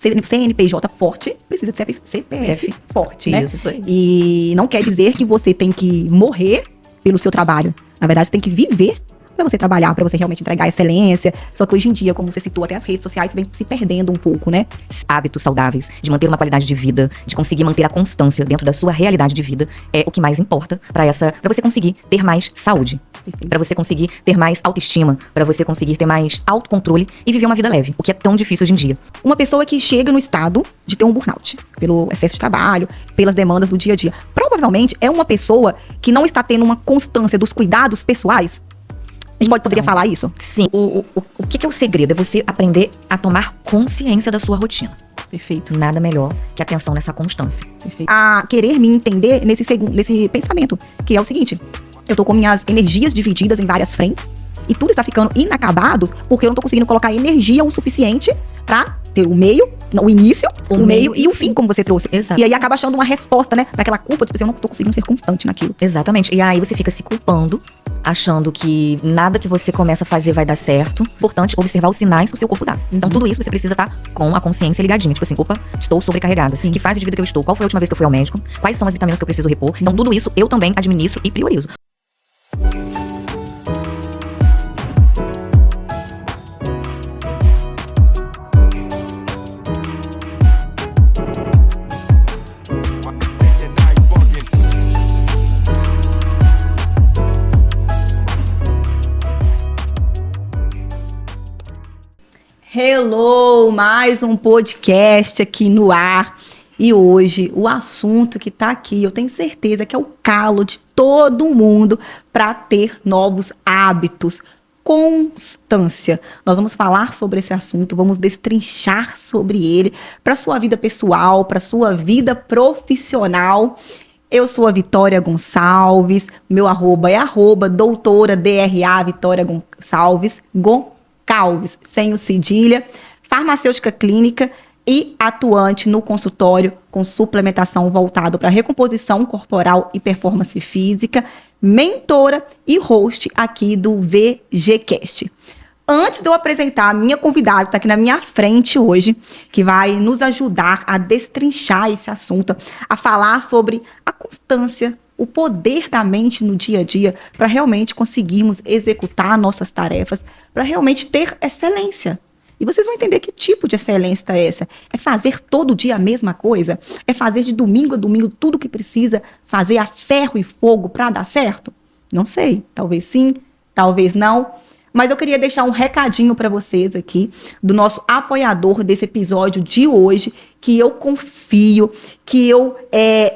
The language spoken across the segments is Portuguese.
CNPJ forte precisa de CPF forte, né? Isso aí. E não quer dizer que você tem que morrer pelo seu trabalho. Na verdade, você tem que viver para você trabalhar, para você realmente entregar excelência. Só que hoje em dia, como você citou, até as redes sociais vem se perdendo um pouco, né? Hábitos saudáveis, de manter uma qualidade de vida, de conseguir manter a constância dentro da sua realidade de vida, é o que mais importa para você conseguir ter mais saúde, para você conseguir ter mais autoestima, para você conseguir ter mais autocontrole e viver uma vida leve, o que é tão difícil hoje em dia. Uma pessoa que chega no estado de ter um burnout, pelo excesso de trabalho, pelas demandas do dia a dia, provavelmente é uma pessoa que não está tendo uma constância dos cuidados pessoais. A gente poderia falar isso? Sim. O que é o segredo? É você aprender a tomar consciência da sua rotina. Perfeito. Nada melhor que atenção nessa constância. Perfeito. A querer me entender nesse pensamento, que é o seguinte: eu tô com minhas energias divididas em várias frentes e tudo está ficando inacabado porque eu não tô conseguindo colocar energia o suficiente pra ter o meio, o início, o meio e o fim, como você trouxe. Exato. E aí acaba achando uma resposta, né, pra aquela culpa, tipo assim, eu não tô conseguindo ser constante naquilo. Exatamente. E aí você fica se culpando, achando que nada que você começa a fazer vai dar certo. Importante observar os sinais que o seu corpo dá. Então tudo isso você precisa estar com a consciência ligadinha. Tipo assim, opa, estou sobrecarregada. Sim. Que fase de vida que eu estou? Qual foi a última vez que eu fui ao médico? Quais são as vitaminas que eu preciso repor? Então tudo isso eu também administro e priorizo. Hello, mais um podcast aqui no ar. E hoje o assunto que tá aqui, eu tenho certeza que é o calo de todo mundo para ter novos hábitos. Constância. Nós vamos falar sobre esse assunto, vamos destrinchar sobre ele para sua vida pessoal, para sua vida profissional. Eu sou a Vitória Gonçalves, meu arroba é doutora DRA Vitória Gonçalves, Calves, sem o cedilha, farmacêutica clínica e atuante no consultório com suplementação voltado para recomposição corporal e performance física, mentora e host aqui do VGCast. Antes de eu apresentar a minha convidada, que está aqui na minha frente hoje, que vai nos ajudar a destrinchar esse assunto, a falar sobre a constância, o poder da mente no dia a dia para realmente conseguirmos executar nossas tarefas, para realmente ter excelência. E vocês vão entender que tipo de excelência é essa. É fazer todo dia a mesma coisa? É fazer de domingo a domingo tudo o que precisa fazer a ferro e fogo para dar certo? Não sei. Talvez sim, talvez não. Mas eu queria deixar um recadinho para vocês aqui, do nosso apoiador desse episódio de hoje, que eu confio, que eu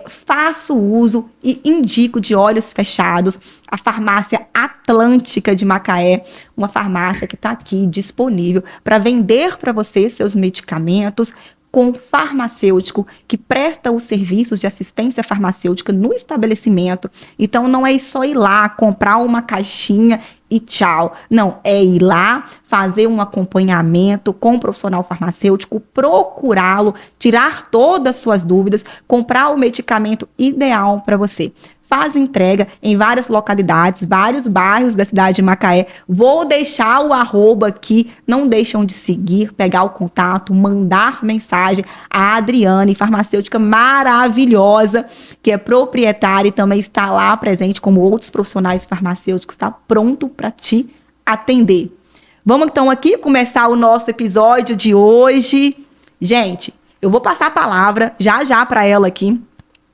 faço uso e indico de olhos fechados, a farmácia Atlântica de Macaé, uma farmácia que está aqui disponível para vender para você seus medicamentos, com farmacêutico que presta os serviços de assistência farmacêutica no estabelecimento. Então, não é só ir lá, comprar uma caixinha e tchau. Não, é ir lá, fazer um acompanhamento com um profissional farmacêutico, procurá-lo, tirar todas as suas dúvidas, comprar o medicamento ideal para você. Faz entrega em várias localidades, vários bairros da cidade de Macaé. Vou deixar o arroba aqui, não deixam de seguir, pegar o contato, mandar mensagem. A Adriane, farmacêutica maravilhosa, que é proprietária e também está lá presente como outros profissionais farmacêuticos, está pronto para te atender. Vamos então aqui começar o nosso episódio de hoje. Gente, eu vou passar a palavra já para ela aqui.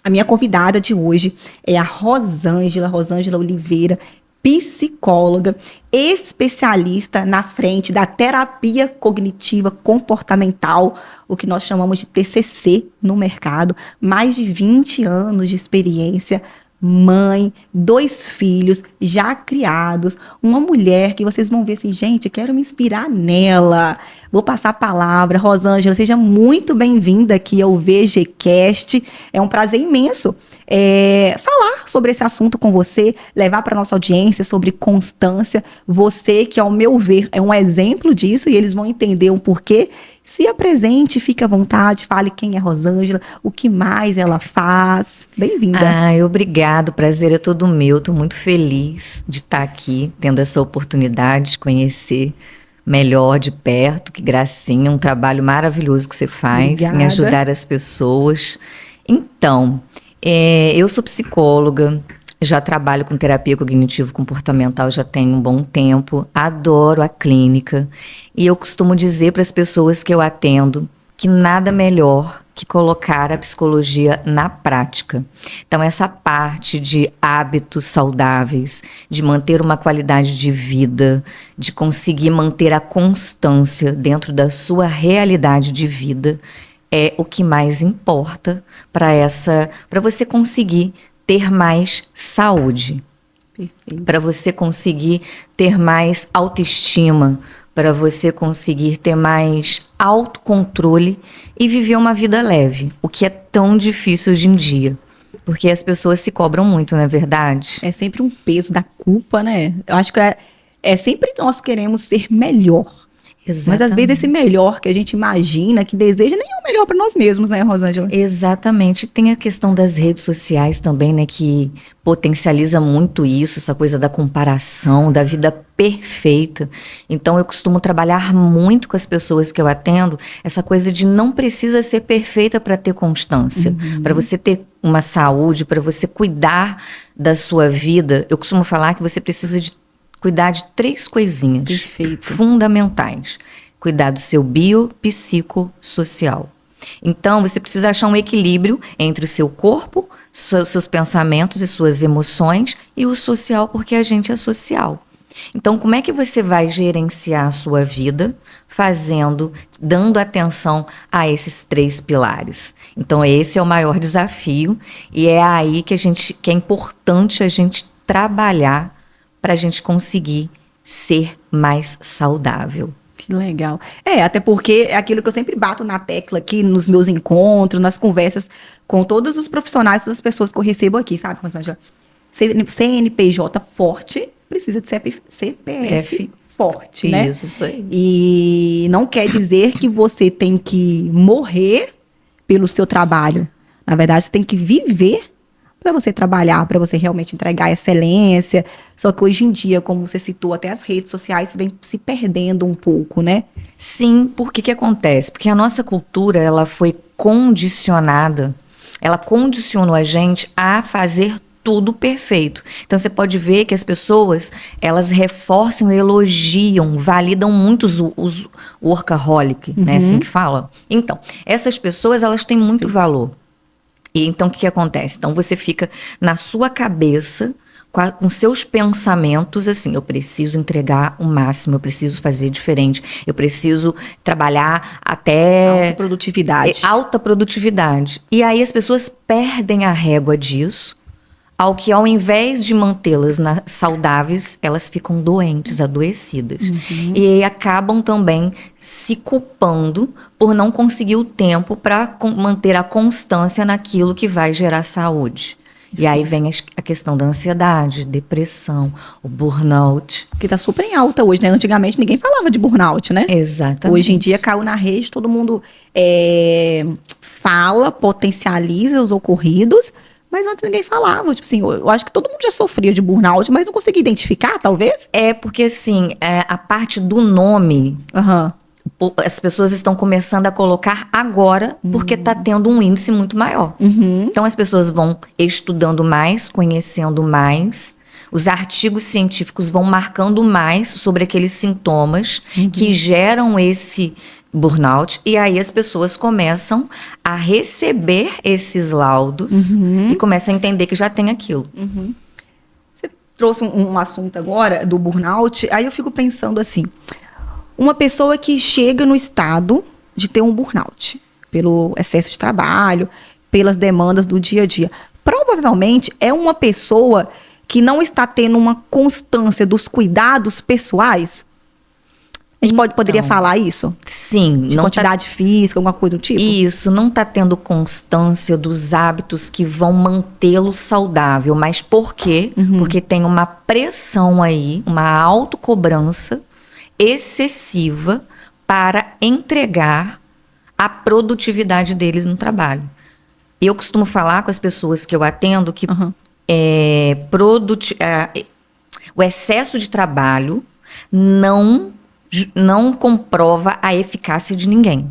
A minha convidada de hoje é a Rosângela Oliveira, psicóloga, especialista na frente da terapia cognitiva comportamental, o que nós chamamos de TCC no mercado, mais de 20 anos de experiência, mãe, 2 filhos já criados, uma mulher que vocês vão ver assim, gente, quero me inspirar nela. Vou passar a palavra. Rosângela, seja muito bem-vinda aqui ao VGCast. É um prazer imenso falar sobre esse assunto com você, levar para nossa audiência sobre constância. Você que, ao meu ver, é um exemplo disso e eles vão entender o porquê. Se apresente, fique à vontade, fale quem é Rosângela, o que mais ela faz. Bem-vinda. Obrigado, prazer é todo meu. Estou muito feliz de estar aqui, tendo essa oportunidade de conhecer melhor de perto. Que gracinha, um trabalho maravilhoso que você faz em ajudar as pessoas. Então, eu sou psicóloga, já trabalho com terapia cognitivo-comportamental já tem um bom tempo, adoro a clínica e eu costumo dizer para as pessoas que eu atendo que nada melhor que colocar a psicologia na prática. Então, essa parte de hábitos saudáveis, de manter uma qualidade de vida, de conseguir manter a constância dentro da sua realidade de vida, é o que mais importa para você conseguir ter mais saúde, para você conseguir ter mais autoestima, para você conseguir ter mais autocontrole e viver uma vida leve, o que é tão difícil hoje em dia, porque as pessoas se cobram muito, não é verdade? É sempre um peso da culpa, né? Eu acho que é sempre nós queremos ser melhor. Exatamente. Mas às vezes esse melhor que a gente imagina, que deseja, nem é o melhor para nós mesmos, né, Rosângela? Exatamente. Tem a questão das redes sociais também, né, que potencializa muito isso, essa coisa da comparação, da vida perfeita. Então eu costumo trabalhar muito com as pessoas que eu atendo, essa coisa de não precisa ser perfeita para ter constância, para você ter uma saúde, para você cuidar da sua vida. Eu costumo falar que você precisa de cuidar de 3 coisinhas fundamentais. Cuidar do seu biopsicossocial. Então, você precisa achar um equilíbrio entre o seu corpo, seus pensamentos e suas emoções e o social, porque a gente é social. Então, como é que você vai gerenciar a sua vida dando atenção a esses 3 pilares? Então, esse é o maior desafio e é aí que é importante a gente trabalhar para a gente conseguir ser mais saudável. Que legal. Até porque é aquilo que eu sempre bato na tecla aqui nos meus encontros, nas conversas com todos os profissionais, todas as pessoas que eu recebo aqui, sabe, Rosângela? CNPJ forte precisa de CPF forte, né? Isso aí. E não quer dizer que você tem que morrer pelo seu trabalho. Na verdade, você tem que viver para você trabalhar, para você realmente entregar excelência. Só que hoje em dia, como você citou, até as redes sociais isso vem se perdendo um pouco, né? Sim, porque que acontece? Porque a nossa cultura, ela foi condicionada, ela condicionou a gente a fazer tudo perfeito. Então você pode ver que as pessoas, elas reforçam, elogiam, validam muito os workaholic, né? Assim que fala. Então, essas pessoas, elas têm muito valor. E então, o que acontece? Então, você fica na sua cabeça, com seus pensamentos, assim, eu preciso entregar o máximo, eu preciso fazer diferente, eu preciso trabalhar até... Alta produtividade. Alta produtividade. E aí as pessoas perdem a régua disso, ao invés de mantê-las saudáveis, elas ficam doentes, adoecidas. E acabam também se culpando por não conseguir o tempo para manter a constância naquilo que vai gerar saúde. E aí vem a questão da ansiedade, depressão, o burnout. Que está super em alta hoje, né? Antigamente ninguém falava de burnout, né? Exatamente. Hoje em dia caiu na rede, todo mundo fala, potencializa os ocorridos, mas antes ninguém falava. Tipo assim, eu acho que todo mundo já sofria de burnout, mas não conseguia identificar, talvez? Porque assim, a parte do nome... As pessoas estão começando a colocar agora porque está tendo um índice muito maior. Então as pessoas vão estudando mais, conhecendo mais, os artigos científicos vão marcando mais sobre aqueles sintomas que geram esse burnout, e aí as pessoas começam a receber esses laudos e começam a entender que já tem aquilo. Você trouxe um assunto agora do burnout, aí eu fico pensando assim... Uma pessoa que chega no estado de ter um burnout, pelo excesso de trabalho, pelas demandas do dia a dia, provavelmente é uma pessoa que não está tendo uma constância dos cuidados pessoais. A gente poderia falar isso? Sim. De quantidade física, alguma coisa do tipo? Isso, não está tendo constância dos hábitos que vão mantê-lo saudável. Mas por quê? Porque tem uma pressão aí, uma autocobrança excessiva para entregar a produtividade deles no trabalho. Eu costumo falar com as pessoas que eu atendo que o excesso de trabalho não não comprova a eficácia de ninguém.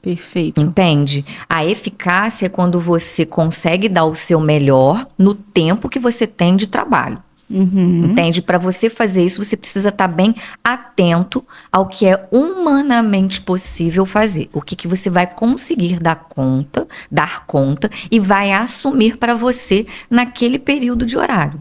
Perfeito. Entende? A eficácia é quando você consegue dar o seu melhor no tempo que você tem de trabalho. Entende? Para você fazer isso, você precisa estar bem atento ao que é humanamente possível fazer. O que você vai conseguir dar conta e vai assumir para você naquele período de horário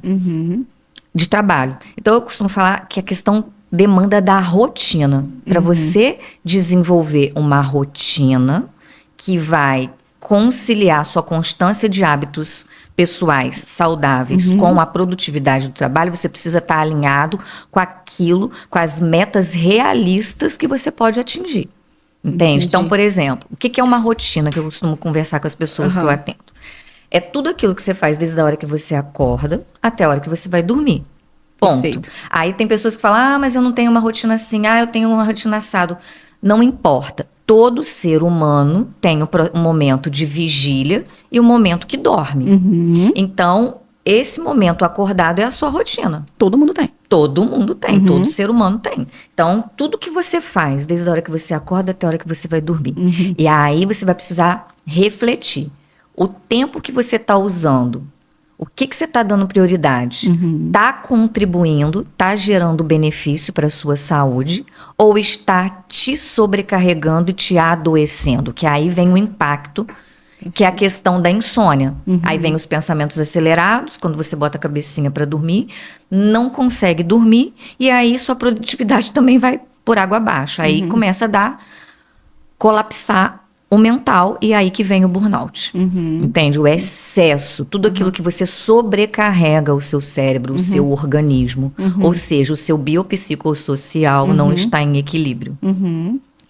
de trabalho. Então, eu costumo falar que a questão demanda da rotina. Para você desenvolver uma rotina que vai conciliar sua constância de hábitos pessoais saudáveis com a produtividade do trabalho, você precisa estar alinhado com aquilo, com as metas realistas que você pode atingir. Entende? Então, por exemplo, o que é uma rotina que eu costumo conversar com as pessoas que eu atendo? É tudo aquilo que você faz desde a hora que você acorda até a hora que você vai dormir. Ponto. Perfeito. Aí tem pessoas que falam, mas eu não tenho uma rotina assim, eu tenho uma rotina assado. Não importa. Todo ser humano tem um momento de vigília e um momento que dorme. Então, esse momento acordado é a sua rotina. Todo mundo tem. Todo mundo tem, todo ser humano tem. Então, tudo que você faz, desde a hora que você acorda até a hora que você vai dormir. E aí você vai precisar refletir. O tempo que você está usando, o que você está dando prioridade? Está contribuindo, está gerando benefício para a sua saúde ou está te sobrecarregando e te adoecendo? Que aí vem o impacto, que é a questão da insônia. Aí vem os pensamentos acelerados, quando você bota a cabecinha para dormir, não consegue dormir e aí sua produtividade também vai por água abaixo. Aí começa a colapsar o mental, e aí que vem o burnout. Entende? O excesso, tudo aquilo que você sobrecarrega o seu cérebro, o seu organismo, ou seja, o seu biopsicossocial não está em equilíbrio.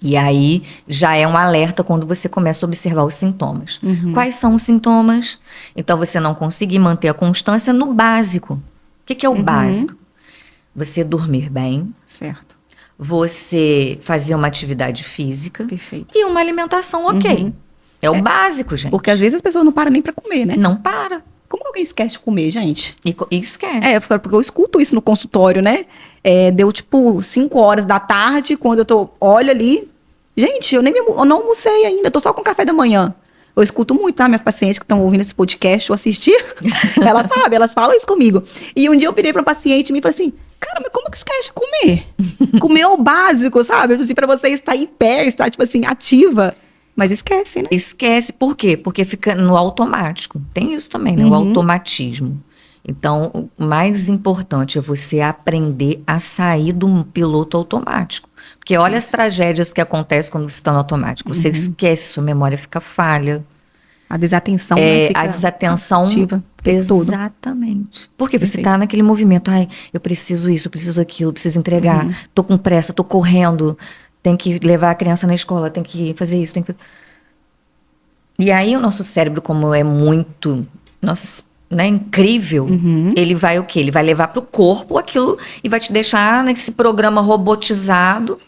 E aí já é um alerta quando você começa a observar os sintomas. Quais são os sintomas? Então você não conseguir manter a constância no básico. O que é o básico? Você dormir bem. Certo. Você fazer uma atividade física. Perfeito. E uma alimentação ok. É o básico, gente. Porque às vezes as pessoas não param nem pra comer, né? Não para. Como que alguém esquece de comer, gente? E esquece. Porque eu escuto isso no consultório, né? Deu tipo 5 horas da tarde, quando olho ali. Gente, eu não almocei ainda, eu tô só com café da manhã. Eu escuto muito, tá? Minhas pacientes que estão ouvindo esse podcast ou assistir, elas sabem, elas falam isso comigo. E um dia eu virei pra paciente e me falei assim, cara, mas como que esquece de comer? Comer é o básico, sabe? Assim, pra você estar em pé, estar, tipo assim, ativa. Mas esquece, né? Esquece. Por quê? Porque fica no automático. Tem isso também, né? O automatismo. Então, o mais importante é você aprender a sair do piloto automático. Porque olha as tragédias que acontecem quando você está no automático. Você esquece, sua memória fica falha. A desatenção fica a desatenção ativa. Exatamente. Porque você está naquele movimento. Eu preciso isso, eu preciso aquilo, eu preciso entregar. Tô com pressa, tô correndo. Tem que levar a criança na escola, tem que fazer isso, tem que... E aí o nosso cérebro, como é muito incrível, ele vai o quê? Ele vai levar para o corpo aquilo e vai te deixar nesse programa robotizado.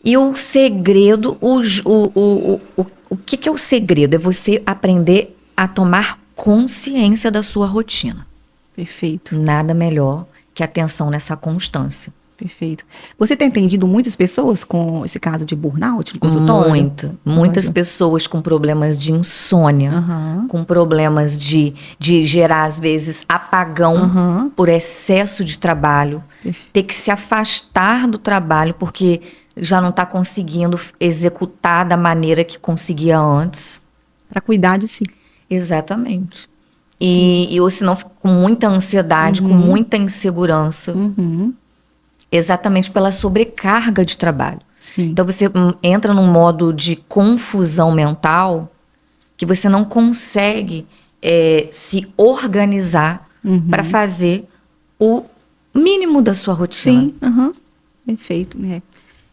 E o segredo, o que é o segredo? É você aprender a tomar consciência da sua rotina. Perfeito. Nada melhor que atenção nessa constância. Perfeito. Você tem atendido muitas pessoas com esse caso de burnout no consultório? Muitas pessoas com problemas de insônia, com problemas de gerar, às vezes, apagão por excesso de trabalho, ter que se afastar do trabalho porque já não está conseguindo executar da maneira que conseguia antes. Para cuidar de si. Exatamente. Ou se não, com muita ansiedade, com muita insegurança. Exatamente pela sobrecarga de trabalho. Sim. Então você entra num modo de confusão mental que você não consegue se organizar para fazer o mínimo da sua rotina. Sim, perfeito.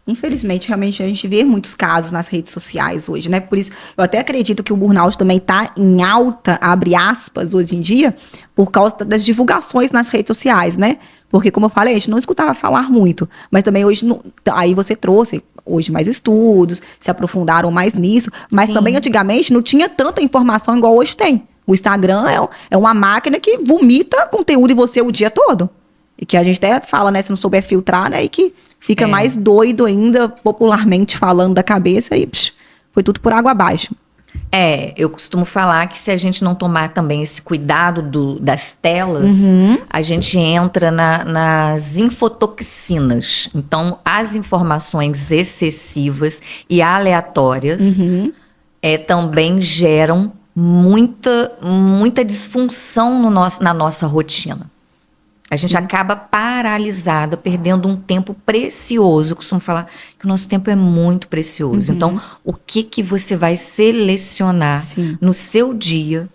Infelizmente, realmente, a gente vê muitos casos nas redes sociais hoje, né? Por isso, eu até acredito que o burnout também está em alta, abre aspas, hoje em dia, por causa das divulgações nas redes sociais, né? Porque, como eu falei, a gente não escutava falar muito, mas também hoje, aí você trouxe hoje mais estudos, se aprofundaram mais nisso, mas também antigamente não tinha tanta informação igual hoje tem. O Instagram é uma máquina que vomita conteúdo em você o dia todo. E que a gente até fala, né, se não souber filtrar, né, e que fica mais doido ainda, popularmente falando, da cabeça e foi tudo por água abaixo. Eu costumo falar que se a gente não tomar também esse cuidado das telas, a gente entra nas infotoxinas. Então, as informações excessivas e aleatórias também geram muita disfunção na nossa rotina. A gente acaba paralisada, perdendo um tempo precioso. Eu costumo falar que o nosso tempo é muito precioso. Então, o que você vai selecionar no seu dia,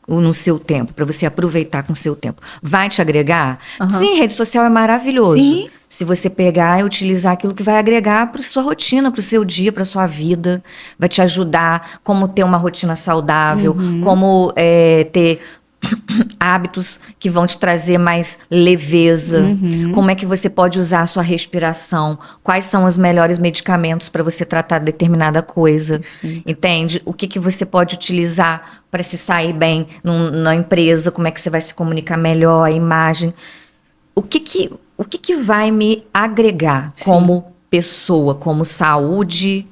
ou no seu tempo, para você aproveitar com o seu tempo? Vai te agregar? Sim, rede social é maravilhoso. Sim. Se você pegar e utilizar aquilo que vai agregar para sua rotina, para o seu dia, para sua vida, vai te ajudar como ter uma rotina saudável, como ter hábitos que vão te trazer mais leveza, como é que você pode usar a sua respiração, quais são os melhores medicamentos para você tratar determinada coisa, entende? O que você pode utilizar para se sair bem na empresa, como é que você vai se comunicar melhor, a imagem, o que vai me agregar como pessoa, como saúde,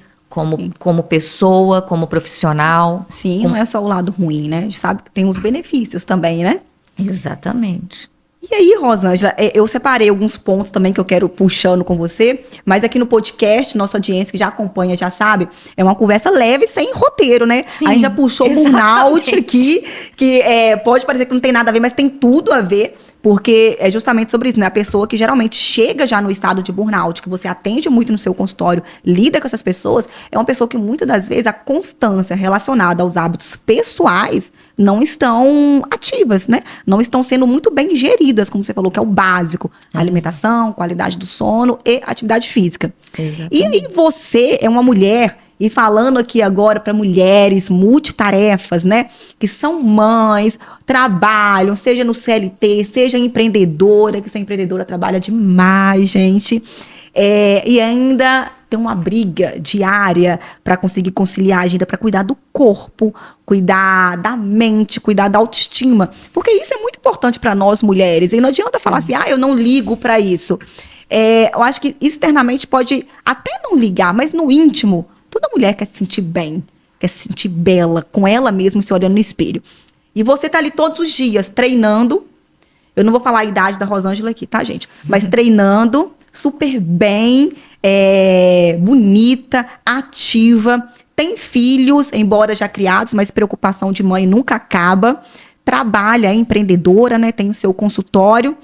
como pessoa, como profissional. Sim, não é só o lado ruim, né? A gente sabe que tem os benefícios também, né? Exatamente. E aí, Rosângela, eu separei alguns pontos também que eu quero puxando com você, mas aqui no podcast, nossa audiência que já acompanha, já sabe, é uma conversa leve, sem roteiro, né? Sim, a gente já puxou o burnout aqui, que pode parecer que não tem nada a ver, mas tem tudo a ver. Porque é justamente sobre isso, né? A pessoa que geralmente chega já no estado de burnout, que você atende muito no seu consultório, lida com essas pessoas, é uma pessoa que muitas das vezes a constância relacionada aos hábitos pessoais não estão ativas, né? Não estão sendo muito bem geridas, como você falou, que é o básico. Alimentação, qualidade do sono e atividade física. Exatamente. E aí você é uma mulher... E falando aqui agora para mulheres multitarefas, né? Que são mães, trabalham, seja no CLT, seja empreendedora, que essa empreendedora trabalha demais, gente. E ainda tem uma briga diária para conseguir conciliar a agenda, para cuidar do corpo, cuidar da mente, cuidar da autoestima. Porque isso é muito importante para nós mulheres. E não adianta falar assim, eu não ligo para isso. Eu acho que externamente pode até não ligar, mas no íntimo... Toda mulher quer se sentir bem, quer se sentir bela, com ela mesma, se olhando no espelho. E você tá ali todos os dias treinando. Eu não vou falar a idade da Rosângela aqui, tá, gente? Mas treinando, super bem, bonita, ativa. Tem filhos, embora já criados, mas preocupação de mãe nunca acaba. Trabalha, é empreendedora, né? Tem o seu consultório.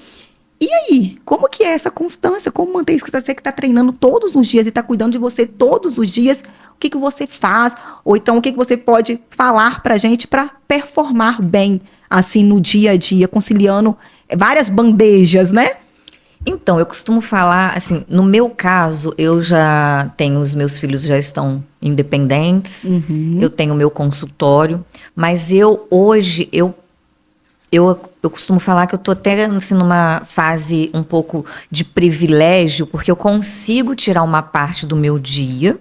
E aí, como que é essa constância? Como manter isso? Você que está treinando todos os dias e está cuidando de você todos os dias, o que você faz? Ou então, o que você pode falar para a gente para performar bem, assim, no dia a dia, conciliando várias bandejas, né? Então, eu costumo falar, assim, no meu caso, eu já tenho, os meus filhos já estão independentes, eu tenho o meu consultório, mas hoje, eu costumo falar que eu estou até assim, numa fase um pouco de privilégio, porque eu consigo tirar uma parte do meu dia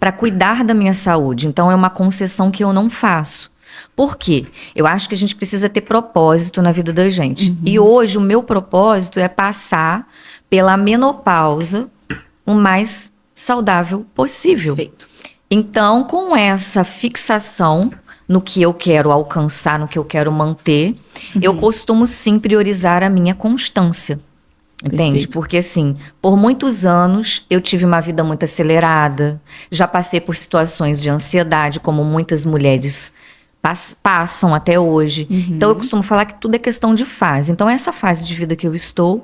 para cuidar da minha saúde. Então, é uma concessão que eu não faço. Por quê? Eu acho que a gente precisa ter propósito na vida da gente. E hoje, o meu propósito é passar pela menopausa o mais saudável possível. Perfeito. Então, com essa fixação... no que eu quero alcançar, no que eu quero manter, eu costumo sim priorizar a minha constância, entende? Perfeito. Porque assim, por muitos anos eu tive uma vida muito acelerada, já passei por situações de ansiedade, como muitas mulheres passam até hoje. Então eu costumo falar que tudo é questão de fase. Então essa fase de vida que eu estou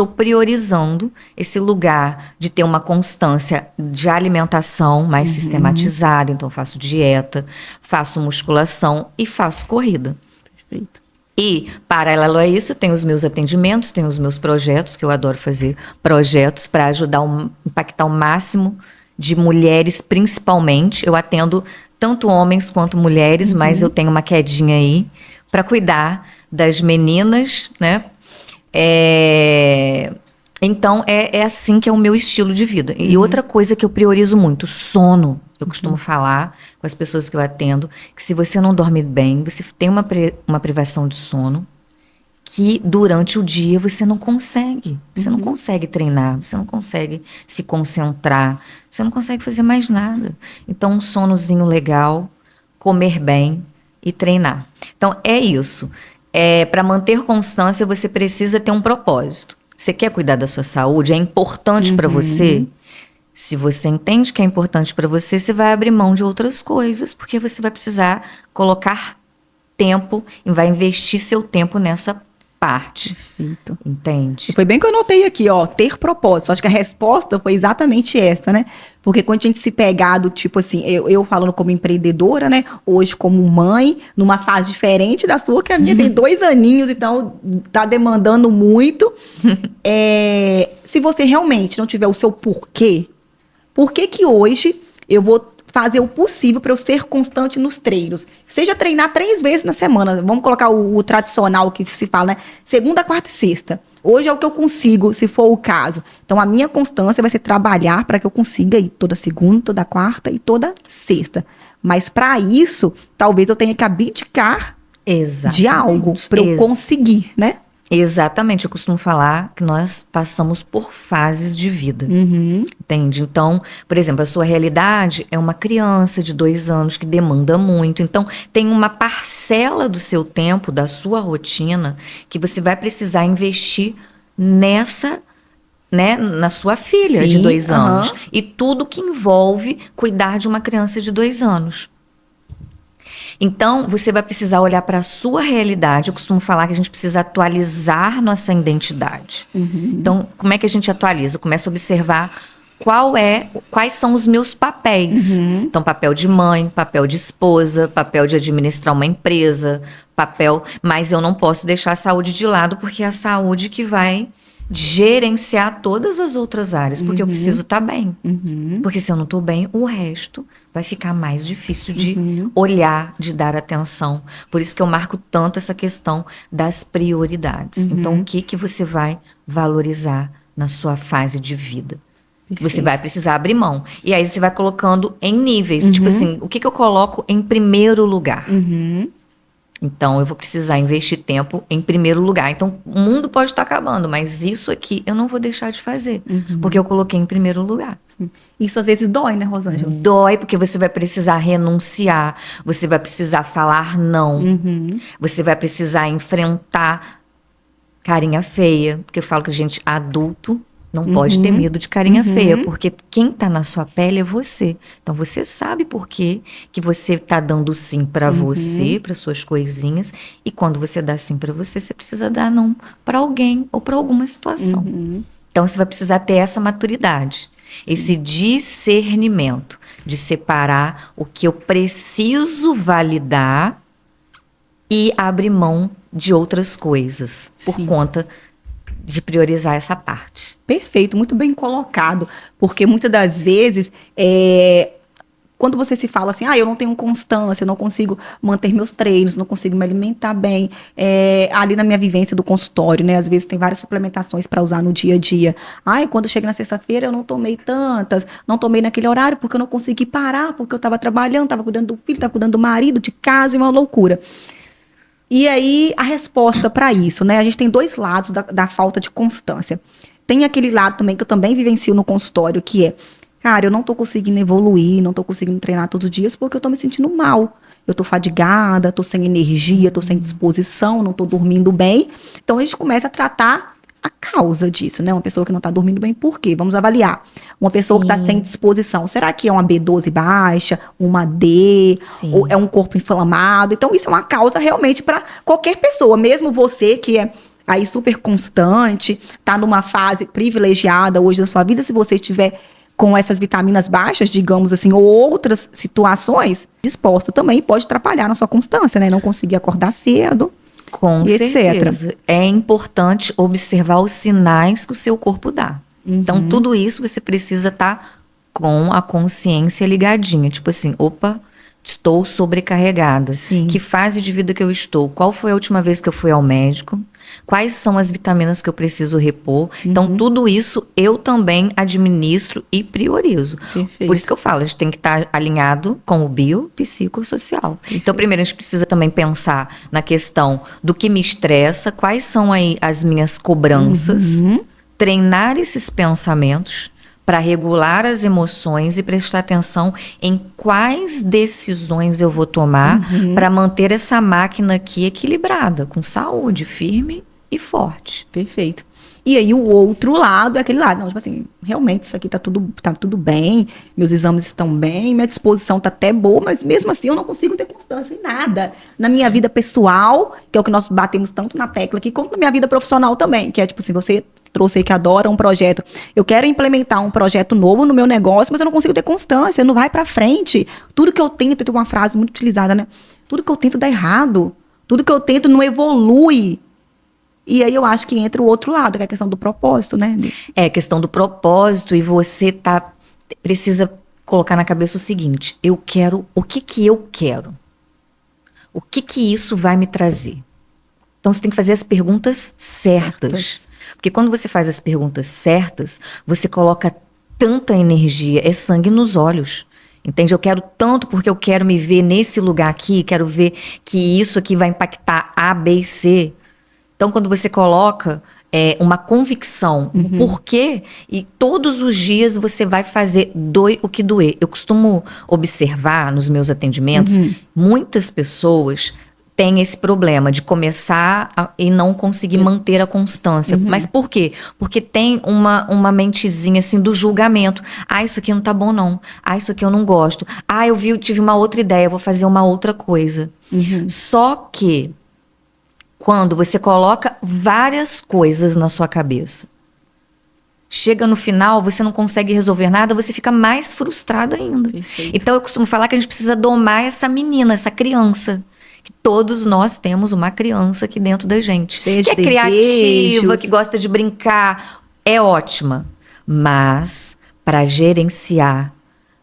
priorizando esse lugar de ter uma constância de alimentação mais sistematizada. Então eu faço dieta, faço musculação e faço corrida. Perfeito. E, paralelo a isso, eu tenho os meus atendimentos, tenho os meus projetos, que eu adoro fazer projetos para ajudar impactar o máximo de mulheres, principalmente. Eu atendo tanto homens quanto mulheres, mas eu tenho uma quedinha aí para cuidar das meninas, né? Então, é assim que é o meu estilo de vida. E outra coisa que eu priorizo muito, sono. Eu costumo falar com as pessoas que eu atendo que se você não dorme bem, você tem uma privação de sono, que durante o dia você não consegue. Você não consegue treinar, você não consegue se concentrar, você não consegue fazer mais nada. Então, um sonozinho legal, comer bem e treinar. Então, é isso. Para manter constância, você precisa ter um propósito. Você quer cuidar da sua saúde? É importante para você? Se você entende que é importante para você, você vai abrir mão de outras coisas, porque você vai precisar colocar tempo e vai investir seu tempo nessa parte. Perfeito. Entende? E foi bem que eu anotei aqui, ó, ter propósito. Acho que a resposta foi exatamente essa, né? Porque quando a gente se pegar do tipo assim, eu falando como empreendedora, né? Hoje como mãe, numa fase diferente da sua, que a minha tem 2 aninhos, então tá demandando muito. Se você realmente não tiver o seu porquê, por que hoje eu vou fazer o possível para eu ser constante nos treinos? Seja treinar 3 vezes na semana. Vamos colocar o tradicional que se fala, né? Segunda, quarta e sexta. Hoje é o que eu consigo, se for o caso. Então, a minha constância vai ser trabalhar para que eu consiga ir toda segunda, toda quarta e toda sexta. Mas, para isso, talvez eu tenha que abdicar de algo para eu conseguir, né? Exatamente, eu costumo falar que nós passamos por fases de vida, entende? Então, por exemplo, a sua realidade é uma criança de 2 anos que demanda muito, então tem uma parcela do seu tempo, da sua rotina, que você vai precisar investir nessa, né, na sua filha de 2 anos, e tudo que envolve cuidar de uma criança de 2 anos. Então, você vai precisar olhar para a sua realidade. Eu costumo falar que a gente precisa atualizar nossa identidade. Então, como é que a gente atualiza? Começa a observar quais são os meus papéis. Então, papel de mãe, papel de esposa, papel de administrar uma empresa, mas eu não posso deixar a saúde de lado, porque é a saúde que vai gerenciar todas as outras áreas, porque eu preciso estar bem. Porque se eu não estou bem, o resto vai ficar mais difícil de olhar, de dar atenção. Por isso que eu marco tanto essa questão das prioridades. Então, o que você vai valorizar na sua fase de vida? Que você vai precisar abrir mão. E aí você vai colocando em níveis. Tipo assim, o que eu coloco em primeiro lugar? Então, eu vou precisar investir tempo em primeiro lugar. Então, o mundo pode estar acabando, mas isso aqui eu não vou deixar de fazer, porque eu coloquei em primeiro lugar. Isso às vezes dói, né, Rosângela? Dói, porque você vai precisar renunciar, você vai precisar falar não, você vai precisar enfrentar carinha feia, porque eu falo que a gente adulto não pode ter medo de carinha feia, porque quem está na sua pele é você. Então, você sabe por que você está dando sim para você, para suas coisinhas, e quando você dá sim para você, você precisa dar não para alguém ou para alguma situação. Então, você vai precisar ter essa maturidade, esse discernimento de separar o que eu preciso validar e abrir mão de outras coisas por conta de priorizar essa parte. Perfeito, muito bem colocado, porque muitas das vezes, quando você se fala assim, eu não tenho constância, eu não consigo manter meus treinos, não consigo me alimentar bem, ali na minha vivência do consultório, né, às vezes tem várias suplementações para usar no dia a dia. Quando chega na sexta-feira eu não tomei tantas, não tomei naquele horário porque eu não consegui parar, porque eu estava trabalhando, estava cuidando do filho, estava cuidando do marido, de casa, e uma loucura. E aí, a resposta para isso, né? A gente tem 2 lados da falta de constância. Tem aquele lado também que eu também vivencio no consultório, que é, cara, eu não tô conseguindo evoluir, não tô conseguindo treinar todos os dias porque eu tô me sentindo mal. Eu tô fadigada, tô sem energia, tô sem disposição, não tô dormindo bem. Então, a gente começa a tratar a causa disso, né? Uma pessoa que não tá dormindo bem, por quê? Vamos avaliar. Uma pessoa que tá sem disposição, será que é uma B12 baixa, uma D, ou é um corpo inflamado? Então, isso é uma causa realmente para qualquer pessoa, mesmo você que é aí super constante, tá numa fase privilegiada hoje da sua vida, se você estiver com essas vitaminas baixas, digamos assim, ou outras situações, disposta também pode atrapalhar na sua constância, né? Não conseguir acordar cedo. Com certeza. É importante observar os sinais que o seu corpo dá. Então, tudo isso você precisa estar com a consciência ligadinha. Tipo assim, opa, Estou sobrecarregada. Sim. Que fase de vida que eu estou? Qual foi a última vez que eu fui ao médico? Quais são as vitaminas que eu preciso repor? Então, tudo isso eu também administro e priorizo. Perfeito. Por isso que eu falo, a gente tem que estar alinhado com o biopsicossocial. Então, primeiro, a gente precisa também pensar na questão do que me estressa, quais são aí as minhas cobranças, treinar esses pensamentos para regular as emoções e prestar atenção em quais decisões eu vou tomar para manter essa máquina aqui equilibrada, com saúde, firme e forte. Perfeito. E aí o outro lado é aquele lado, não, tipo assim, realmente isso aqui tá tudo bem, meus exames estão bem, minha disposição tá até boa, mas mesmo assim eu não consigo ter constância em nada. Na minha vida pessoal, que é o que nós batemos tanto na tecla aqui, como na minha vida profissional também, que é tipo assim, você trouxe aí que adora um projeto. Eu quero implementar um projeto novo no meu negócio, mas eu não consigo ter constância, não vai pra frente. Tudo que eu tento, tem uma frase muito utilizada, né? Tudo que eu tento dá errado. Tudo que eu tento não evolui. E aí eu acho que entra o outro lado, que é a questão do propósito, né? É a questão do propósito e você precisa colocar na cabeça o seguinte, eu quero, o que eu quero? O que isso vai me trazer? Então você tem que fazer as perguntas certas. Porque quando você faz as perguntas certas, você coloca tanta energia, é sangue nos olhos. Entende? Eu quero tanto porque eu quero me ver nesse lugar aqui, quero ver que isso aqui vai impactar A, B e C. Então, quando você coloca uma convicção, um porquê, e todos os dias você vai fazer doer o que doer. Eu costumo observar nos meus atendimentos, muitas pessoas têm esse problema de começar e não conseguir manter a constância. Mas por quê? Porque tem uma mentezinha assim do julgamento. Ah, isso aqui não tá bom não. Ah, isso aqui eu não gosto. Ah, eu tive uma outra ideia, vou fazer uma outra coisa. Só que quando você coloca várias coisas na sua cabeça, chega no final, você não consegue resolver nada, você fica mais frustrado ainda. Perfeito. Então eu costumo falar que a gente precisa domar essa menina, essa criança. Que todos nós temos uma criança aqui dentro da gente. Cheia de que é criativa, desejos. que gosta de brincar. É ótima. Mas para gerenciar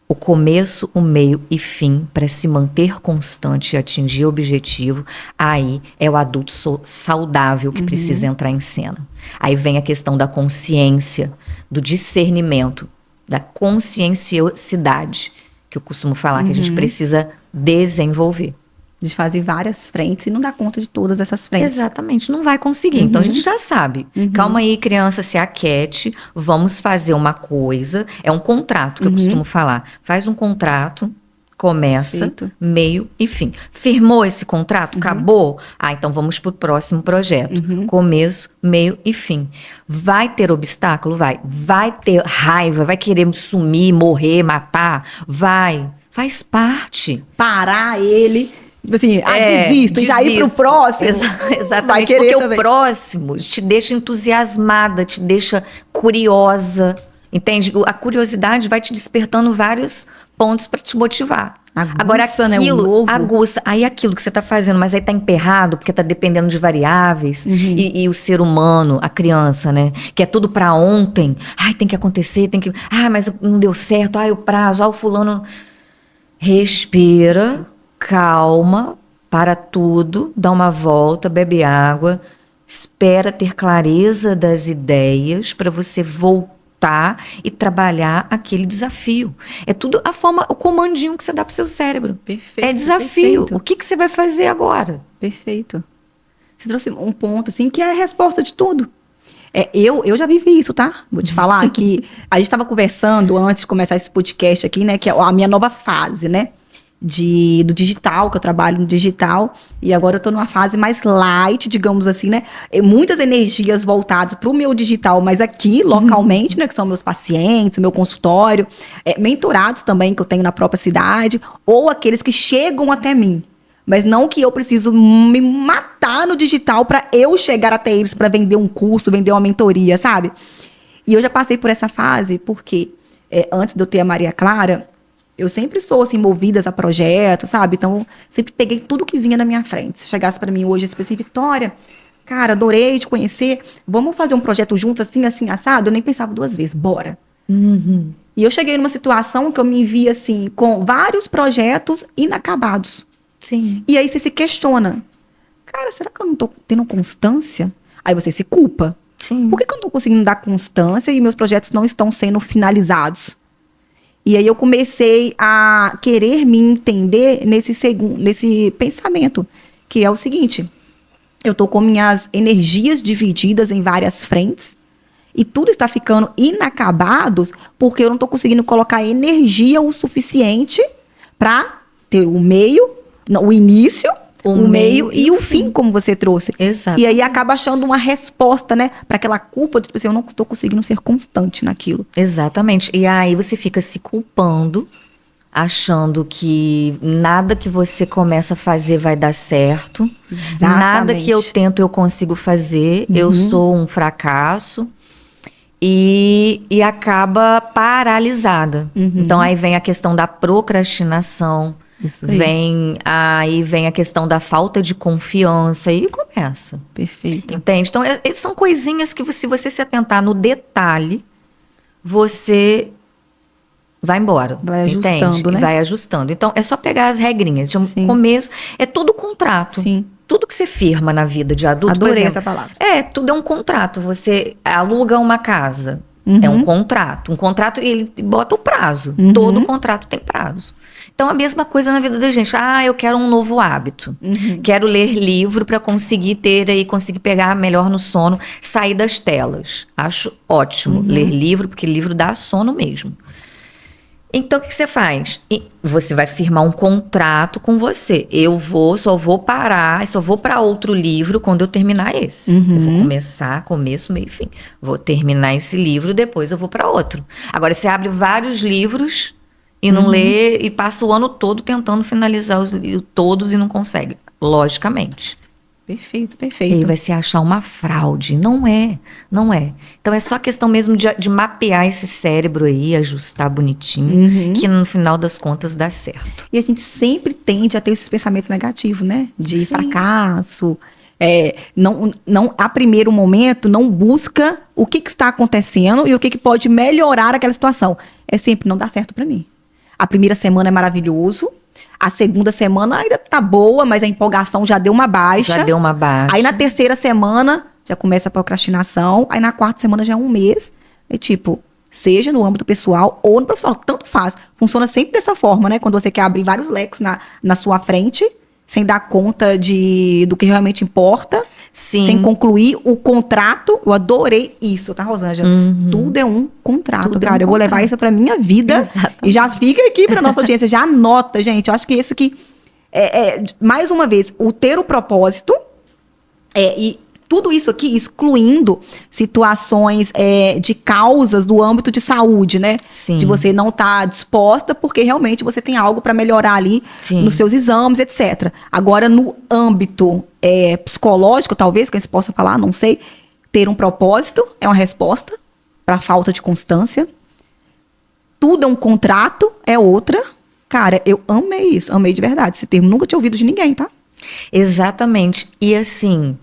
o começo, o meio e fim, para se manter constante e atingir o objetivo, aí é o adulto saudável que precisa entrar em cena. Aí vem a questão da consciência, do discernimento, da conscienciosidade, que eu costumo falar que a gente precisa desenvolver. De fazer várias frentes e não dá conta de todas essas frentes. Exatamente, não vai conseguir. Então a gente já sabe. Calma aí, criança, se aquiete, vamos fazer uma coisa. É um contrato que eu costumo falar. Faz um contrato, começa, Perfeito. meio e fim. Firmou esse contrato? Acabou? Ah, então vamos pro próximo projeto. Começo, meio e fim. Vai ter obstáculo? Vai. Vai ter raiva? Vai querer sumir, morrer, matar? Vai. Faz parte. Parar ele, tipo assim, desisto, e já ir pro desisto. próximo. Exatamente, Vai querer porque também. o próximo te deixa entusiasmada, te deixa curiosa, entende? A curiosidade vai te despertando vários pontos para te motivar. Aguça, Agora né, o aquilo, novo. aguça, aí aquilo que você tá fazendo, mas aí tá emperrado, porque tá dependendo de variáveis, e o ser humano, a criança, né, que é tudo para ontem, ai, tem que acontecer, mas não deu certo, ai, o prazo, o fulano... Respira, calma, para tudo, dá uma volta, bebe água, espera ter clareza das ideias para você voltar e trabalhar aquele desafio. É tudo a forma, o comandinho que você dá pro seu cérebro. Perfeito, É desafio. perfeito. O que você vai fazer agora? Perfeito. Você trouxe um ponto, assim, que é a resposta de tudo. Eu já vivi isso, tá? Vou te falar que a gente estava conversando antes de começar esse podcast aqui, né? Que é a minha nova fase, né? Do digital, que eu trabalho no digital. E agora eu tô numa fase mais light, digamos assim, né? Muitas energias voltadas pro meu digital, mas aqui, localmente, né? Que são meus pacientes, meu consultório. Mentorados também, que eu tenho na própria cidade. Ou aqueles que chegam até mim. Mas não que eu preciso me matar no digital para eu chegar até eles para vender um curso, vender uma mentoria, sabe? E eu já passei por essa fase porque antes de eu ter a Maria Clara, eu sempre sou assim, movida a projetos, sabe? Então, sempre peguei tudo que vinha na minha frente. Se chegasse para mim hoje, assim, Vitória, cara, adorei te conhecer, vamos fazer um projeto junto, assim, assim, assado? Eu nem pensava duas vezes, bora. E eu cheguei numa situação que eu me vi, assim, com vários projetos inacabados. Sim. E aí você se questiona. Cara, será que eu não tô tendo constância? Aí você se culpa. Sim. Por que eu não tô conseguindo dar constância e meus projetos não estão sendo finalizados? E aí eu comecei a querer me entender nesse pensamento, que é o seguinte: eu tô com minhas energias divididas em várias frentes e tudo está ficando inacabados porque eu não tô conseguindo colocar energia o suficiente para ter o meio, não, o início, o meio e o fim, como você trouxe. Exato. E aí acaba achando uma resposta, né, para aquela culpa de tipo assim, eu não estou conseguindo ser constante naquilo. Exatamente. E aí você fica se culpando, achando que nada que você começa a fazer vai dar certo. Exatamente. Nada que eu tento eu consigo fazer. Eu sou um fracasso. E acaba paralisada. Então aí vem a questão da procrastinação. Isso aí. Vem a questão da falta de confiança e começa. Perfeito. Entende? Então, são coisinhas que se você se atentar no detalhe, você vai embora. Vai ajustando, entende? né? Vai ajustando. Então, é só pegar as regrinhas. De Sim. começo, é tudo contrato. Sim. Tudo que você firma na vida de adulto, Adorei por exemplo, essa palavra. tudo é um contrato. Você aluga uma casa, é um contrato. Um contrato, ele bota o prazo. Todo contrato tem prazo. Então, a mesma coisa na vida da gente. Eu quero um novo hábito. Quero ler livro para conseguir conseguir pegar melhor no sono, sair das telas. Acho ótimo ler livro, porque livro dá sono mesmo. Então, o que você faz? Você vai firmar um contrato com você. Só vou parar, só vou para outro livro quando eu terminar esse. Eu vou começar, começo, meio e fim. Vou terminar esse livro, depois eu vou para outro. Agora, você abre vários livros e não lê, e passa o ano todo tentando finalizar os livros todos e não consegue. Logicamente. Perfeito, E perfeito. aí vai se achar uma fraude. Não é. Então é só questão mesmo de mapear esse cérebro aí, ajustar bonitinho, que no final das contas dá certo. E a gente sempre tende a ter esses pensamentos negativos, né? De Sim. fracasso. Não, a primeiro momento, não busca o que está acontecendo e o que pode melhorar aquela situação. É sempre, não dá certo para mim. A primeira semana é maravilhoso. A segunda semana ainda tá boa, mas a empolgação já deu uma baixa. Já deu uma baixa. Aí na terceira semana já começa a procrastinação. Aí na quarta semana já é um mês. É tipo, seja no âmbito pessoal ou no profissional, tanto faz. Funciona sempre dessa forma, né? Quando você quer abrir vários leques na sua frente, sem dar conta do que realmente importa. Sim. Sem concluir o contrato. Eu adorei isso, tá, Rosângela? Tudo é um contrato, Tudo é um cara. Eu vou levar contrato. isso pra minha vida. Exatamente. E já fica aqui pra nossa audiência. Já anota, gente. Eu acho que isso que mais uma vez, o ter o propósito e tudo isso aqui excluindo situações de causas do âmbito de saúde, né? Sim. De você não estar disposta porque realmente você tem algo para melhorar ali Sim. nos seus exames, etc. Agora, no âmbito psicológico, talvez, que a gente possa falar, não sei, ter um propósito é uma resposta para a falta de constância. Tudo é um contrato, é outra. Cara, eu amei isso, amei de verdade. Esse termo nunca tinha ouvido de ninguém, tá? Exatamente. E assim,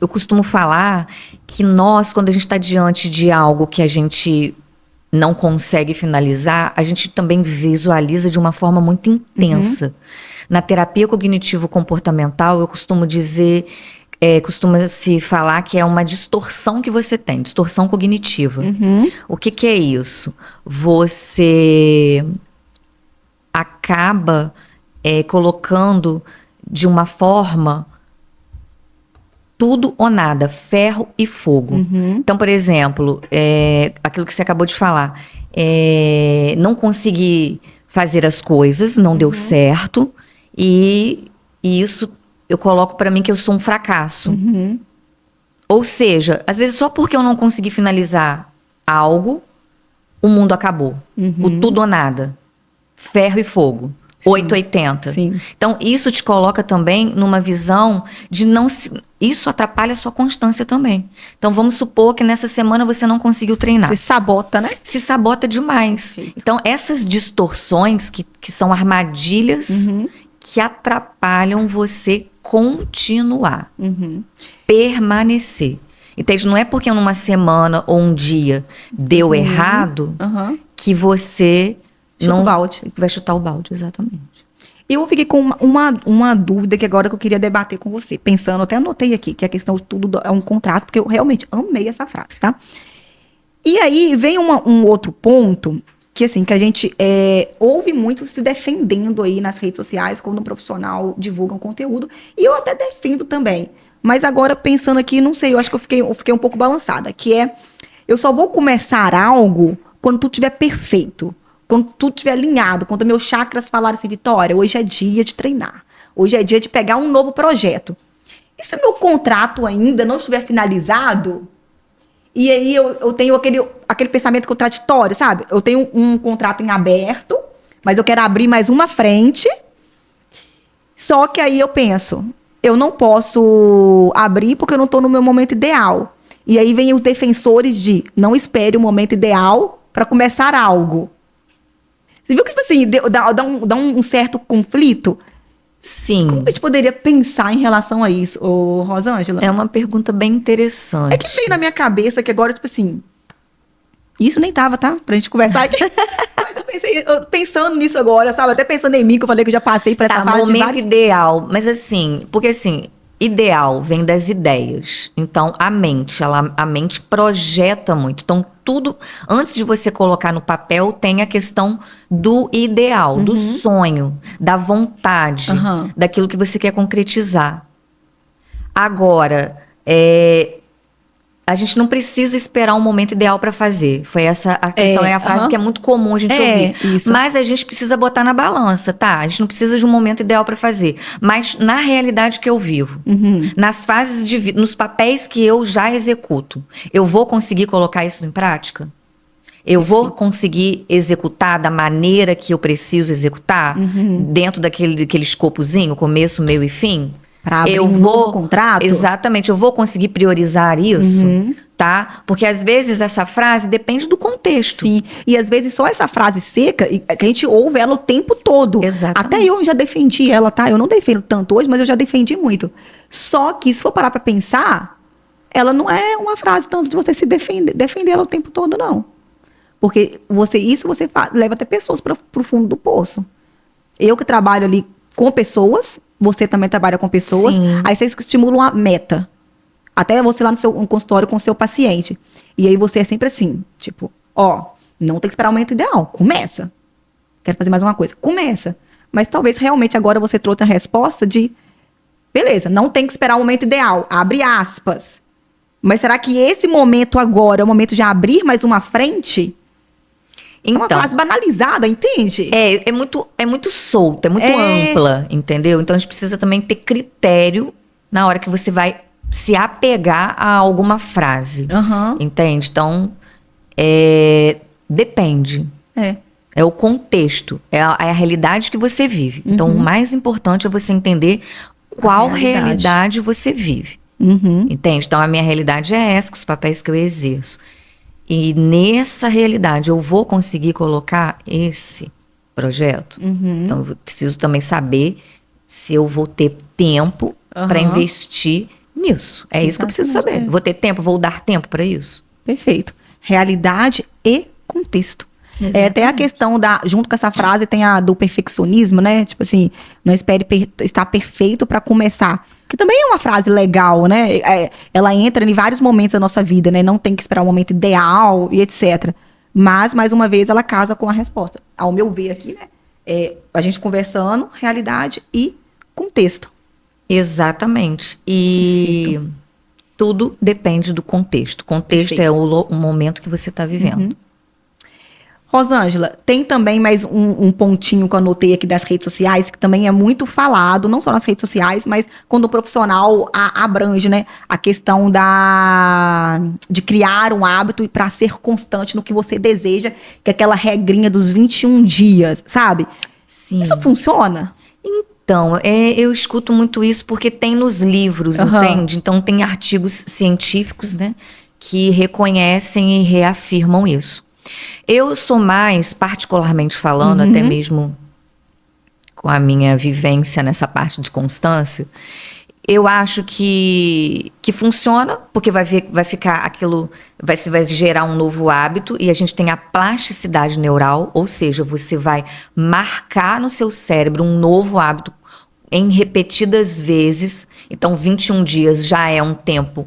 eu costumo falar que nós, quando a gente está diante de algo que a gente não consegue finalizar, a gente também visualiza de uma forma muito intensa. Na terapia cognitivo-comportamental, eu costumo dizer, costuma-se falar que é uma distorção que você tem, distorção cognitiva. O que é isso? Você acaba colocando de uma forma tudo ou nada, ferro e fogo. Então, por exemplo, aquilo que você acabou de falar, não consegui fazer as coisas, não deu certo, e isso eu coloco para mim que eu sou um fracasso. Ou seja, às vezes só porque eu não consegui finalizar algo, o mundo acabou. O tudo ou nada, ferro e fogo. 880. Sim. Então, isso te coloca também numa visão de não se... Isso atrapalha a sua constância também. Então, vamos supor que nessa semana você não conseguiu treinar. Você sabota, né? Se sabota demais. Perfeito. Então, essas distorções que são armadilhas que atrapalham você continuar, permanecer. Entende? Não é porque numa semana ou um dia deu errado que você Chuta o balde. vai chutar o balde, exatamente. Eu fiquei com uma dúvida que agora que eu queria debater com você. Pensando, até anotei aqui, que a questão de tudo é um contrato, porque eu realmente amei essa frase, tá? E aí vem um outro ponto, que assim, que a gente ouve muito se defendendo aí nas redes sociais, quando um profissional divulga um conteúdo, e eu até defendo também. Mas agora, pensando aqui, não sei, eu acho que eu fiquei um pouco balançada, que eu só vou começar algo quando tudo estiver perfeito, quando tudo estiver alinhado, quando meus chakras falarem assim, Vitória, hoje é dia de treinar, hoje é dia de pegar um novo projeto. E se o meu contrato ainda não estiver finalizado, e aí eu tenho aquele pensamento contraditório, sabe? Eu tenho um contrato em aberto, mas eu quero abrir mais uma frente, só que aí eu penso, eu não posso abrir porque eu não estou no meu momento ideal. E aí vem os defensores de não espere o momento ideal para começar algo. Você viu que, tipo assim, dá um certo conflito? Sim. Como a gente poderia pensar em relação a isso, Rosângela? É uma pergunta bem interessante. É que veio na minha cabeça que agora, tipo assim, isso nem tava, tá? Pra gente conversar aqui. Mas eu pensei, pensando nisso agora, sabe? Até pensando em mim, que eu falei que eu já passei por essa fase de momento vários... ideal. Mas assim, porque assim, ideal vem das ideias. Então, a mente projeta muito. Então, tudo, antes de você colocar no papel, tem a questão do ideal, do sonho, da vontade, daquilo que você quer concretizar. Agora, a gente não precisa esperar um momento ideal para fazer. Foi essa a questão, é a frase que é muito comum a gente ouvir. Isso. Mas a gente precisa botar na balança, tá? A gente não precisa de um momento ideal para fazer. Mas na realidade que eu vivo, nas fases de vida, nos papéis que eu já executo, eu vou conseguir colocar isso em prática? Eu vou conseguir executar da maneira que eu preciso executar? Dentro daquele escopozinho, começo, meio e fim? Para abrir um novo contrato? Exatamente, eu vou conseguir priorizar isso, tá? Porque às vezes essa frase depende do contexto. Sim, e às vezes só essa frase seca, que a gente ouve ela o tempo todo. Exatamente. Até eu já defendi ela, tá? Eu não defendo tanto hoje, mas eu já defendi muito. Só que se for parar pra pensar, ela não é uma frase tanto de você se defender ela o tempo todo, não. Porque você leva até pessoas pro fundo do poço. Eu que trabalho ali com pessoas, você também trabalha com pessoas, Sim. aí você estimula uma meta. Até você lá no seu consultório com o seu paciente. E aí você é sempre assim, tipo, não tem que esperar o momento ideal, começa. Quero fazer mais uma coisa, começa. Mas talvez realmente agora você trouxe a resposta de, beleza, não tem que esperar o momento ideal, abre aspas. Mas será que esse momento agora é o momento de abrir mais uma frente? É uma frase banalizada, entende? É muito solta, é muito ampla, entendeu? Então a gente precisa também ter critério na hora que você vai se apegar a alguma frase, entende? Então, depende. É o contexto, é a realidade que você vive. Então, o mais importante é você entender qual realidade você vive, entende? Então, a minha realidade é essa, com os papéis que eu exerço. E nessa realidade eu vou conseguir colocar esse projeto? Então eu preciso também saber se eu vou ter tempo para investir nisso. É isso que eu preciso saber. Vou ter tempo? Vou dar tempo para isso? Perfeito. Realidade e contexto. Exatamente. Até a questão junto com essa frase tem a do perfeccionismo, né? Tipo assim, não espere estar perfeito para começar. Que também é uma frase legal, né? Ela entra em vários momentos da nossa vida, né? Não tem que esperar um momento ideal e etc. Mas, mais uma vez, ela casa com a resposta. Ao meu ver aqui, né? A gente conversando, realidade e contexto. Exatamente. E tudo depende do contexto. Contexto é o momento que você está vivendo. Rosângela, tem também mais um pontinho que eu anotei aqui das redes sociais, que também é muito falado, não só nas redes sociais, mas quando o profissional abrange, né, a questão de criar um hábito e para ser constante no que você deseja, que é aquela regrinha dos 21 dias, sabe? Sim. Isso funciona? Então, eu escuto muito isso porque tem nos livros, entende? Então, tem artigos científicos, né, que reconhecem e reafirmam isso. Eu sou mais, particularmente falando, até mesmo com a minha vivência nessa parte de constância, Eu acho que funciona, porque vai ficar aquilo, vai gerar um novo hábito, e a gente tem a plasticidade neural, ou seja, você vai marcar no seu cérebro um novo hábito em repetidas vezes. Então 21 dias já é um tempo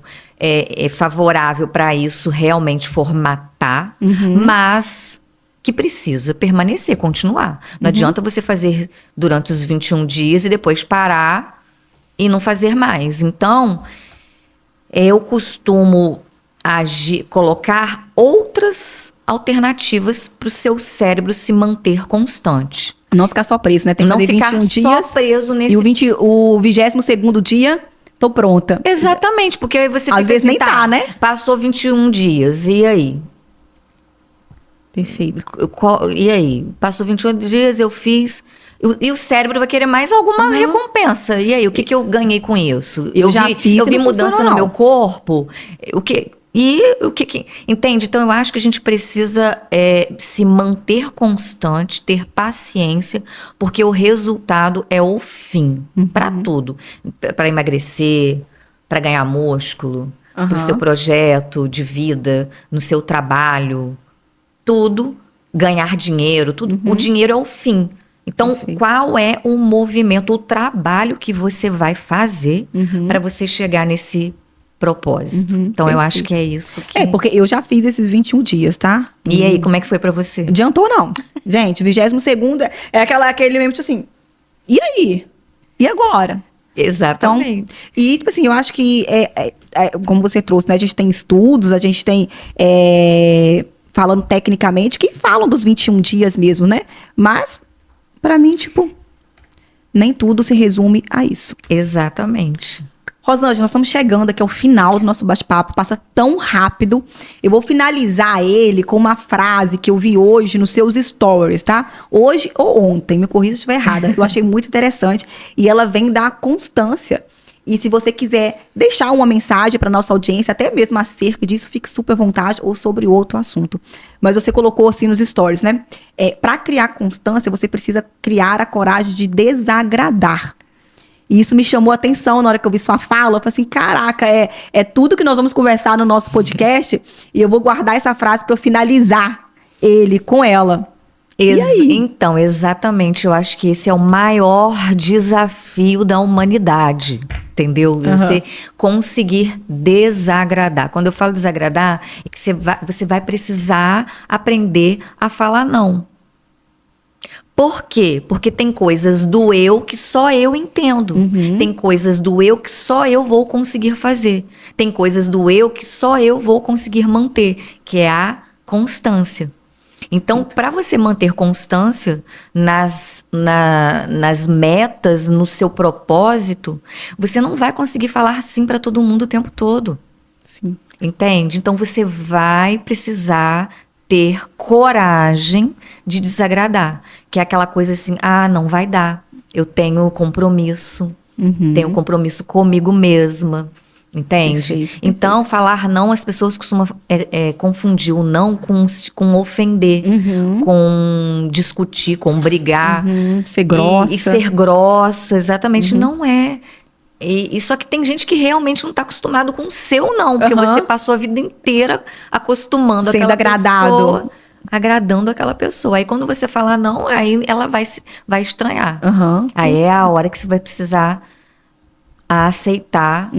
favorável para isso realmente formatar, mas que precisa permanecer, continuar. Não adianta você fazer durante os 21 dias e depois parar e não fazer mais. Então, eu costumo colocar outras alternativas para o seu cérebro se manter constante. Não ficar só preso, né? Tem que não fazer ficar 21 dias. Só preso nesse... E o 22º dia, tô pronta. Exatamente, porque aí você às fica vezes assim, nem tá, né? Passou 21 dias, e aí? Perfeito. E aí? Passou 21 dias, eu fiz... E o cérebro vai querer mais alguma recompensa. E aí, o que eu ganhei com isso? Eu vi mudança no meu corpo. Entende? Então, eu acho que a gente precisa se manter constante, ter paciência, porque o resultado é o fim. Para tudo. Para emagrecer, para ganhar músculo, para o seu projeto de vida, no seu trabalho. Tudo. Ganhar dinheiro, tudo. O dinheiro é o fim. Então, qual é o movimento, o trabalho que você vai fazer para você chegar nesse propósito? Então, eu acho que é isso. Porque eu já fiz esses 21 dias, tá? E aí, como é que foi para você? Adiantou, não. Gente, 22º é aquele mesmo, tipo assim, e aí? E agora? Exatamente. Então, e, tipo assim, eu acho que, como você trouxe, né? A gente tem estudos, a gente tem... falando tecnicamente, que falam dos 21 dias mesmo, né? Mas... Pra mim, tipo, nem tudo se resume a isso. Exatamente. Rosângela, nós estamos chegando aqui ao final do nosso bate-papo. Passa tão rápido. Eu vou finalizar ele com uma frase que eu vi hoje nos seus stories, tá? Hoje ou ontem, me corrija se estiver errada. Eu achei muito interessante. E ela vem da constância. E se você quiser deixar uma mensagem para nossa audiência, até mesmo acerca disso, fique super à vontade, ou sobre outro assunto. Mas você colocou assim nos stories, né? Para criar constância, você precisa criar a coragem de desagradar. E isso me chamou a atenção na hora que eu vi sua fala. Eu falei assim, caraca, é tudo que nós vamos conversar no nosso podcast, e eu vou guardar essa frase para eu finalizar ele com ela. E aí? Então, exatamente, eu acho que esse é o maior desafio da humanidade, entendeu? Você conseguir desagradar. Quando eu falo desagradar, é que você vai precisar aprender a falar não. Por quê? Porque tem coisas do eu que só eu entendo. Tem coisas do eu que só eu vou conseguir fazer. Tem coisas do eu que só eu vou conseguir manter, que é a constância. Então, para você manter constância nas metas, no seu propósito, você não vai conseguir falar sim para todo mundo o tempo todo. Sim. Entende? Então, você vai precisar ter coragem de desagradar. Que é aquela coisa assim, não vai dar. Eu tenho compromisso. Tenho compromisso comigo mesma. Entende? Perfeito. Então, falar não, as pessoas costumam confundir o não com ofender, com discutir, com brigar. Ser grossa. E ser grossa, exatamente. Não é. E só que tem gente que realmente não está acostumado com o seu não, porque você passou a vida inteira acostumando sendo aquela agradado. Agradando aquela pessoa. Aí quando você falar não, aí ela vai estranhar. Aí é a hora que você vai precisar aceitar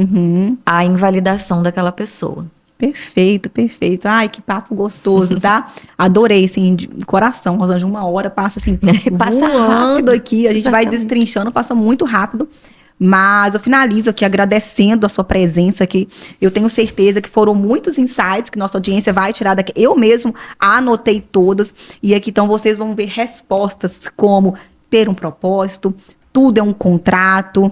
a invalidação daquela pessoa. Perfeito, perfeito. Ai, que papo gostoso, tá? Adorei, assim, de coração, Rosângela. 1 hora passa assim, passa voando rápido. aqui. A gente vai destrinchando, passa muito rápido. Mas eu finalizo aqui agradecendo a sua presença aqui. Eu tenho certeza que foram muitos insights que nossa audiência vai tirar daqui. Eu mesmo anotei todas. E aqui então vocês vão ver respostas como ter um propósito, tudo é um contrato,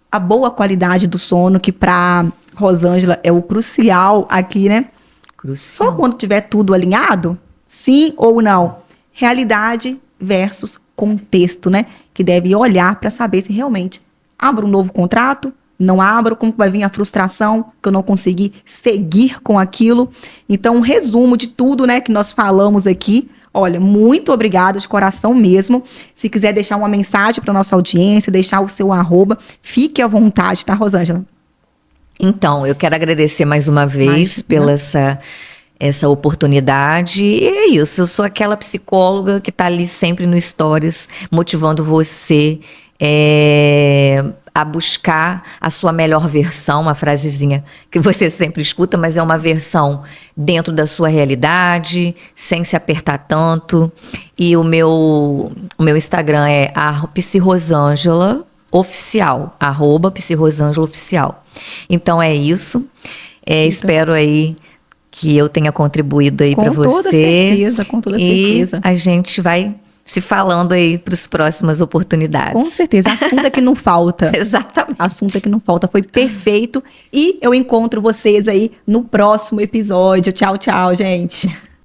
a boa qualidade do sono, que para Rosângela é o crucial aqui, né? Crucial. Só quando tiver tudo alinhado, sim ou não. Realidade versus contexto, né? Que deve olhar para saber se realmente abro um novo contrato, não abro, como vai vir a frustração, que eu não consegui seguir com aquilo. Então, um resumo de tudo, né, que nós falamos aqui. Olha, muito obrigada de coração mesmo. Se quiser deixar uma mensagem para nossa audiência, deixar o seu @, fique à vontade, tá, Rosângela? Então, eu quero agradecer mais uma vez Imagina. pela essa oportunidade. E é isso, eu sou aquela psicóloga que está ali sempre no Stories, motivando você a buscar a sua melhor versão, uma frasezinha que você sempre escuta, mas é uma versão dentro da sua realidade, sem se apertar tanto. E o meu Instagram é @psirosângela oficial, @psirosângela oficial. Então é isso. Espero aí que eu tenha contribuído aí para você. Com toda certeza, com toda certeza. E a gente vai se falando aí para as próximas oportunidades. Com certeza, assunto é que não falta. Exatamente. Assunto é que não falta, foi perfeito. E eu encontro vocês aí no próximo episódio. Tchau, tchau, gente.